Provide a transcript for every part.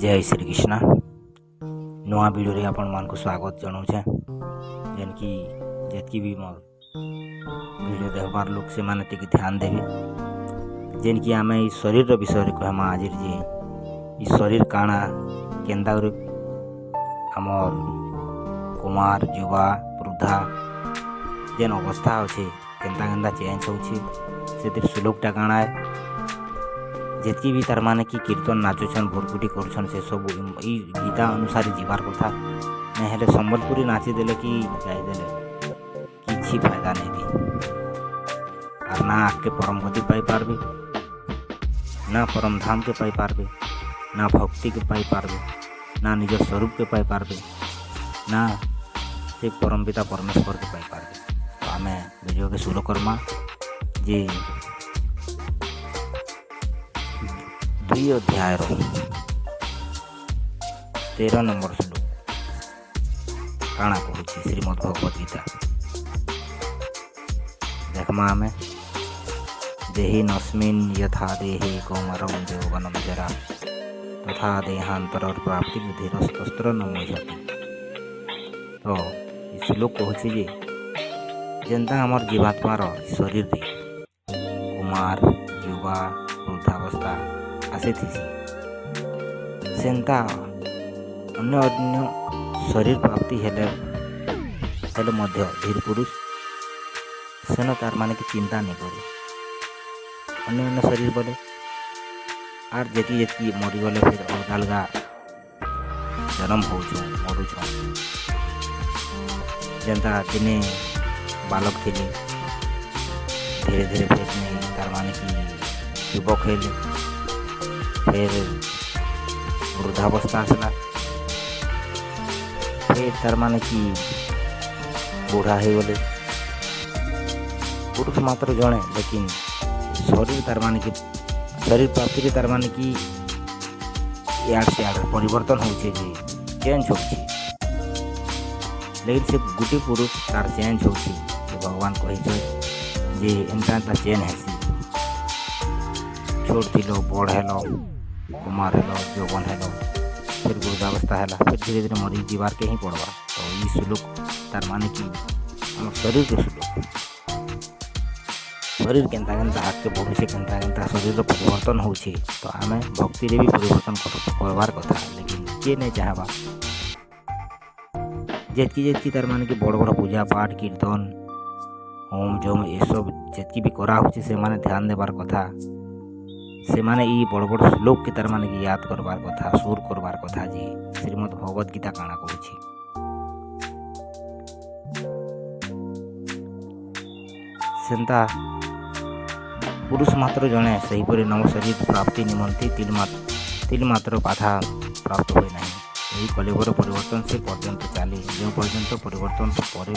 जय श्री कृष्ण नुआ वीडियो रे आपण मान को स्वागत जनाऊे जेनकि जेतकी भी मोर वीडियो देखबार लोग से माने टिके ध्यान देवे जेनकि आमे ई शरीर रो विषय रे कहमा आज जे ई शरीर काना केंदा रे हमर कुमार युवा वृद्धा जेन अवस्था अच्छे केंदा केंदा चेंज होछि से श्लोकटा काना है जितकी भी तार माने कि कीर्तन नाचुछन भोरकुटी करुछन से सब ई गीता अनुसार जीवार कथा नहीं हेले संबलपुरी नाची देले कि गाई देले किछि फायदा नहीं दी और ना आके परम गति पाई पारबे ना परम धाम के पाई पारबे ना भक्ति के पाई पारबे ना निज स्वरूप के पाई पारबे ना से परम पिता परमेश्वर के पाई पारबे। तो आमे वीडियो के शुरू करमा जे 2 अध्याय 13 नंबर श्लोक काଣା कहूँ श्रीमद् भगवद गीता देखमा आमे देहि नस्मिन् यथा देहे कौमारं यौवनं जरा तथा देहांतर प्राप्ति धीरस्तस्त्र न मुह्यति। तो श्लोक कहूँ जे जेनता आमर जीवात्मार शरीर रे कुमार युवा वृद्धावस्था आसीथिसी सेंता अन्य अन्य शरीर प्राप्ति हेले मध्य धीर पुरुष सेन तार माने कि चिंता नहीं करे अन्य अन्य शरीर बोले आर जेती जेती मरीगले फिर अलगा अलगा जन्म होछु मरुछु जेनता दिने बालक थिले धीरे धीरे फिर नहीं तार माने कि युवक हेले फिर वृद्धावस्था आसला फिर तार माने कि बूढ़ा हो गले पुरुष मात्र जड़े लेकिन शरीर तार माने कि शरीर प्राप्ति तार माने कि यार से यार परिवर्तन होचे जे चेंज होची लेकिन से गुटी पुरुष तार चेंज होची भगवान कहि जे एंता चेंज हेसी छोट थिलो बड़ हेलो कुमार हेलो यौवन हेलो फिर वृद्धावस्था है फिर धीरे धीरे मरी जीवार के ही पड़वा। तो ये श्लोक तार माने कि हम शरीर के श्लोक शरीर केन्ता केन्ता आगे बढ़ुचे केन्ता केन्ता शरीर परिवर्तन होउछे। तो आमे भक्ति रे भी परिवर्तन करवार कथा लेकिन किए नहीं चाहबा जेतकी जेतकी तार माने कि बड़ बड़ पूजा पाठ कीर्तन होम जोम ये सब जेतकी भी करा होउछे से माने ध्यान देबार कथा से माने ई बड़ बड़ श्लोक के तार माने कि याद करबार कथा सुर करबार कथा जी श्रीमद् भगवद गीता काना कहूछि। सेंता पुरुष मात्र जने सही परि नव शरीर प्राप्ति निमंते तिल मात्र बाधा प्राप्त हुए नहीं यही कलियुगर परिवर्तन से पर्यंत चली जो पर्यंत परिवर्तन पर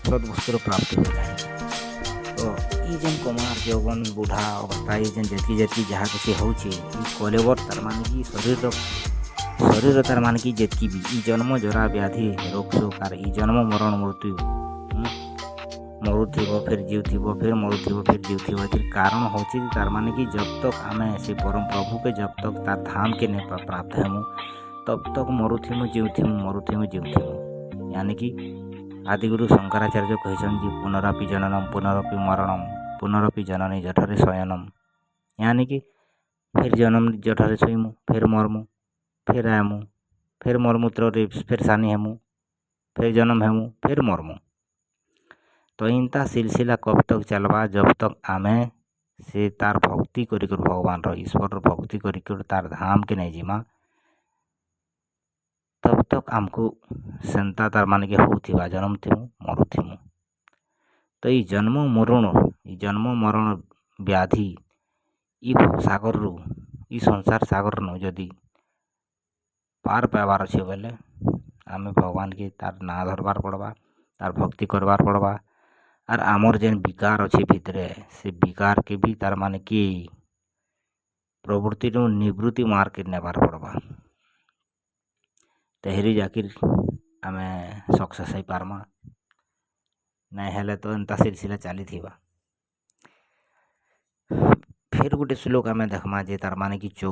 सद्वस्तुर प्राप्ति हुए नहीं। तो ये जेन कुमार यौवन बूढ़ा अवस्था ये जेन जेतकी जेतकी जहाँ किसी होची कलेवर तार माने कि शरीर तार माने कि जेतकी भी ई जन्म जरा व्याधि रोग शोक आर ई जन्म मरण मृत्यु मरुथिबो फिर जीवथिबो फिर मरुथिबो फिर जीवथिबो एतिर कारण होची तार माने कि जब तक आमे से परम प्रभु के जब तक तार धाम के नहीं प्राप्त हेमु तब तक मरुथिमु जीवथिमु यानी कि आदिगुरु शंकराचार्य कहछन जी पुनरपि जननम पुनरपि मरणम पुनरपि जननी जठरे शयनम यानी कि फिर जन्म जठरे सोईमु फिर मरमु फिर आयमु फिर मरमूत्र रे फिर सानी हेमु फिर जन्म हेमु फिर मरमु। तो इनता सिलसिला कब तक चलवा जब तक आमे से तार भक्ति करिकर भगवान रो ईश्वर रो भक्ति करिकर तार धाम के नहीं जीमा तब तक आमको सेंता तार माने के होथिबा जन्म थिमु मरुथिमु। तो ये जन्म मरण व्याधि ई सागर रु ई संसार सागर नु जदि पार पाइबार अच्छे बोले आमे भगवान के तार ना धरबार पड़वा तार भक्ति करबार पड़वा और आमर जेन विकार अच्छे भितरे से विकार के भी तार माने कि प्रवृत्ति निवृत्ति मार के नेबार पड़वा तहरी जाकिर आमे सक्सेस हो पारमा नहीं हेले तो एंता सिलसिला चली थी। ଫେର୍ ଗୋଟେ ଶ୍ଲୋକ ଆମେ ଦେଖ୍ମା ଯେ ତାର୍ ମାନେ କି 2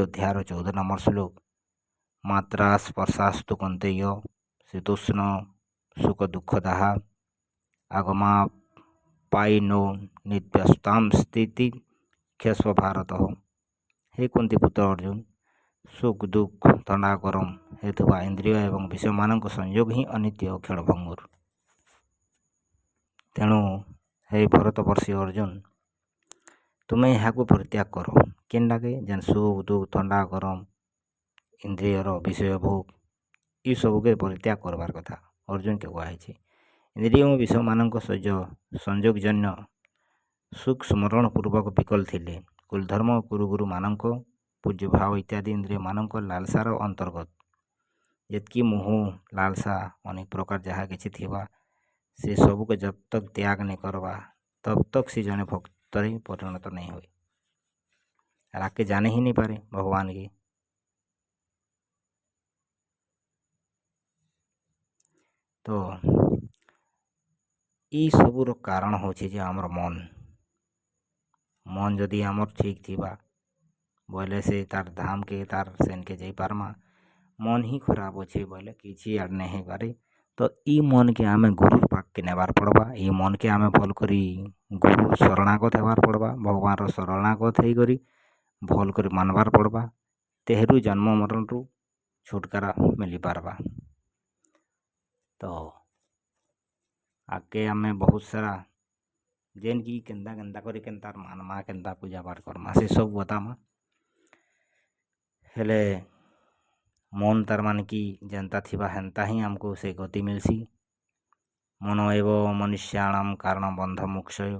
ଅଧ୍ୟାୟର 14 ନମ୍ବର ଶ୍ଲୋକ ମାତ୍ରା ସ୍ପର୍ଶାସ୍ତୁ କନ୍ତେୟ ଶୀତୋଷ୍ଣ ସୁଖ ଦୁଃଖ ଦାହା ଆଗମା ପାଇନୋ ନିତ୍ୟସ୍ତାಂ ସ୍ଥିତି କ୍ଷସ୍ବ ଭାରତ। ହେ କୁନ୍ତି ପୁତ୍ର ଅର୍ଜୁନ, ସୁଖ ଦୁଃଖ ଥଣ୍ଡା ଗରମ ହେଉଥିବା ଇନ୍ଦ୍ରିୟ ଏବଂ ବିଷୟମାନଙ୍କ ସଂଯୋଗ ହିଁ ଅନିତ୍ୟ ଓ କ୍ଷଣଭଙ୍ଗୁର। ତେଣୁ ହେ ଭରତବର୍ଷୀ ଅର୍ଜୁନ, ତୁମେ ଏହାକୁ ପରିତ୍ୟାଗ କର। କେନ୍ଟାକେ ଯେନ୍ ସୁଖ ଦୁଃଖ ଥଣ୍ଡା ଗରମ ଇନ୍ଦ୍ରିୟର ବିଷୟ ଭୋଗ ଏସବୁକେ ପରିତ୍ୟାଗ କରବାର୍ କଥା ଅର୍ଜୁନକେ କୁହାହେଇଛି। ଇନ୍ଦ୍ରିୟ ଓ ବିଷୟମାନଙ୍କ ସଂଯୋଗଜନ୍ୟ ସୁଖ ସ୍ମରଣ ପୂର୍ବକ ବିକଲ ଥିଲେ କୁଲଧର୍ମ ଓ କୁରୁଗୁରୁମାନଙ୍କ ପୂଜ୍ୟଭାବ ଇତ୍ୟାଦି ଇନ୍ଦ୍ରିୟମାନଙ୍କ ଲାଲସାର ଅନ୍ତର୍ଗତ। ଯେତ୍କି ମୋହ ଲାଲସା ଅନେକ ପ୍ରକାର ଯାହା କିଛି ଥିବା ସେ ସବୁକେ ଜବ୍ ତକ୍ ତ୍ୟାଗ ନାଇଁ କରବା ତବ୍ ତକ୍ ସେ ଜଣେ ଭକ୍ତରେ ପରିଣତ ନାଇଁ ହୁଏ। ଆର୍ ଆଗ୍କେ ଜାନି ହିଁ ନାଇଁ ପାରେ ଭଗବାନକେ। ତ ଇ ସବୁର କାରଣ ହଉଛି ଯେ ଆମର ମନ ଯଦି ଆମର ଠିକ୍ ଥିବା ବୋଇଲେ ସେ ତାର୍ ଧାମକେ ତାର୍ ସେନ୍କେ ଯାଇପାରମା। ମନ ହିଁ ଖରାପ ଅଛେ ବୋଇଲେ କିଛି ଆଡ଼ ନାଇଁ ହେଇପାରେ। ତ ଇ ମନକେ ଆମେ ଗୁରୁର ପାଖ୍କେ ନେବାର୍ ପଡ଼ବା। ଇ ମନକେ ଆମେ ଭଲ୍ କରି ଗୁରୁ ଶରଣାଗତ ହେବାର୍ ପଡ଼ବା। ଭଗବାନର ଶରଣାଗତ ହେଇକରି ଭଲ୍ କରି ମାନବାର୍ ପଡ଼ବା। ତେହେରୁ ଜନ୍ମ ମରଣରୁ ଛୁଟକାରା ମିଲିପାରବା। ତ ଆଗ୍କେ ଆମେ ବହୁତ ସାରା ଯେନ୍କି କେନ୍ତା କେନ୍ତା କରି କେନ୍ତା ମାନମା କେନ୍ତା ପୂଜା ପାଠ କର୍ମା ସେ ସବୁ ବତାମା। ହେଲେ ମନ ତାର୍ ମାନେ କି ଯେନ୍ତା ଥିବା ହେନ୍ତା ହିଁ ଆମକୁ ସେ ଗତି ମିଲ୍ସି। ମନ ଏବ ମନୁଷ୍ୟାଣାମ୍ କାରଣ ବନ୍ଧ ମୋକ୍ଷୟ।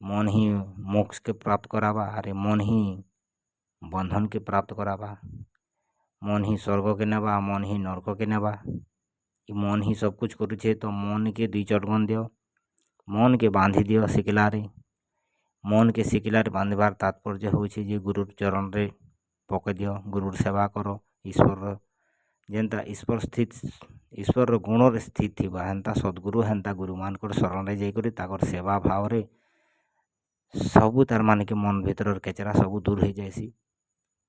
ମନ ହିଁ ମୋକ୍ଷକେ ପ୍ରାପ୍ତ କରାବା ଆରେ ମନ ହିଁ ବନ୍ଧନକେ ପ୍ରାପ୍ତ କରାବା। ମନ ହିଁ ସ୍ୱର୍ଗକେ ନେବା ମନ ହିଁ ନର୍କକେ ନେବା। ଇ ମନ ହିଁ ସବୁ କୁछ କରୁଛେ ତ ମନକେ 2 ଚଟକନ୍ ଦିଅ। ମନକେ ବାନ୍ଧି ଦିଅ ଶିକିଲାରେ। ମନକେ ଶିକିଲାରେ ବାନ୍ଧିବାର ତାତ୍ପର୍ଯ୍ୟ ହେଉଛି ଯେ ଗୁରୁର ଚରଣରେ ପକେଇ ଦିଅ। ଗୁରୁର ସେବା କର। ଈଶ୍ୱରର ଯେନ୍ତା ଈଶ୍ୱରର ଗୁଣରେ ସ୍ଥିତ ଥିବା ହେନ୍ତା ସଦ୍ଗୁରୁ ହେନ୍ତା ଗୁରୁମାନଙ୍କର ଶରଣରେ ଯାଇକରି ତାଙ୍କର ସେବା ଭାବରେ ସବୁ ତାର୍ ମାନେ କି ମନ ଭିତରର କେଚରା ସବୁ ଦୂର ହେଇଯାଏସି।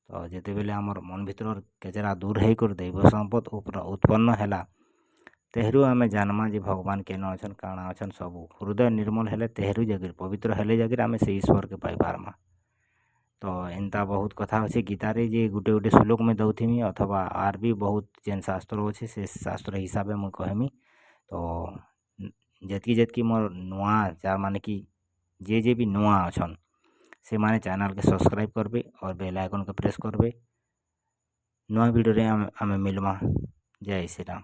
ତ ଯେତେବେଲେ ଆମର ମନ ଭିତରର କେଚରା ଦୂର ହେଇକରି ଦୈବ ସମ୍ପଦ ଉତ୍ପନ୍ନ ହେଲା ତେହେରୁ ଆମେ ଜାନମା ଯେ ଭଗବାନ କେନ ଅଛନ୍ କାଣା ଅଛନ୍ ସବୁ ହୃଦୟ ନିର୍ମଳ ହେଲେ ତେହେରୁ ଯାଇକିରି ପବିତ୍ର ହେଲେ ଯାଇକିରି ଆମେ ସେ ଈଶ୍ୱରକେ ପାଇପାରମା। ତ ଏନ୍ତା ବହୁତ କଥା ଅଛି ଗୀତାରେ ଯେ ଗୋଟେ ଗୋଟେ ଶ୍ଲୋକ ମୁଇଁ ଦଉଥିମି ଅଥବା ଆର୍ ବି ବହୁତ ଯେନ୍ ଶାସ୍ତ୍ର ଅଛି ସେ ଶାସ୍ତ୍ର ହିସାବେ ମୁଇଁ କହେମି। ତ ଯେତ୍କି ମୋର୍ ନୂଆ ଯାର୍ ମାନେ କି ଯେ ବି ନୂଆ ଅଛନ୍ ସେମାନେ ଚ୍ୟାନେଲ୍କେ ସବସ୍କ୍ରାଇବ୍ କରବେ और बेल आइकन के प्रेस करबे। नया वीडियो रे ଆମେ ମିଲମା। ଜୟ ଶ୍ରୀରାମ।